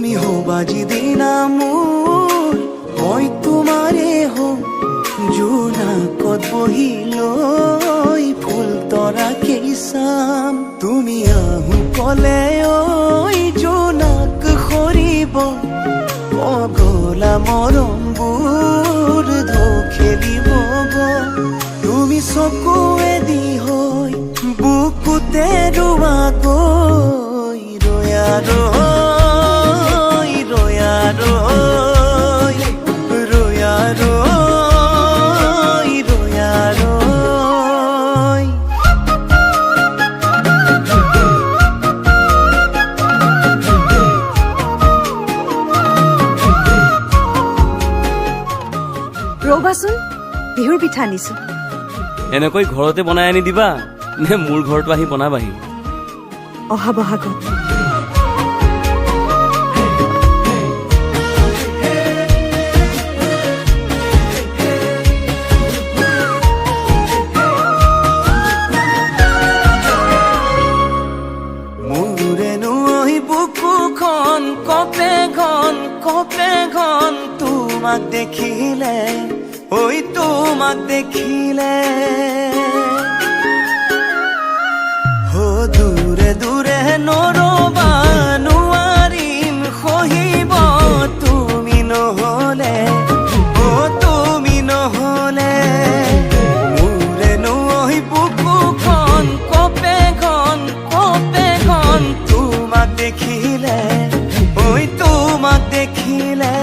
তুমি হবা যিদিনা মোৰ মই তোমাৰে হম জোনাকত বহি লৈ ফুল তৰাকে চাম তুমি আহো কলে ঐ জোনাক সৰিব পগলা মৰমবোৰ ঢৌ খেলিব তুমি চকুৱেদি হৈ বুকুতে ৰোৱাগৈ ৰয়া ৰৈ ৰয়া ৰৈ ৰয়া ৰৈ ৰয়া ৰৈ ৰ'বাচোন বিহুৰ পিঠা আনিছো এনেকৈ ঘৰতে বনাই আনি দিবা নে মোৰ ঘৰতো আহি বনাবাহি অহা বহাগত মোৰেনো ঐ বুকুখন কপে ঘন তোমাক দেখিলে ঐ তোমাক দেখিলে হো দূৰে দূৰে নৰবা নোৱাৰিম সহিব তুমি নহলে ও তুমি নহলে মোৰেনো ঐ বুকুখন কপে ঘন তোমাক দেখিলে ঐ তোমাক দেখিলে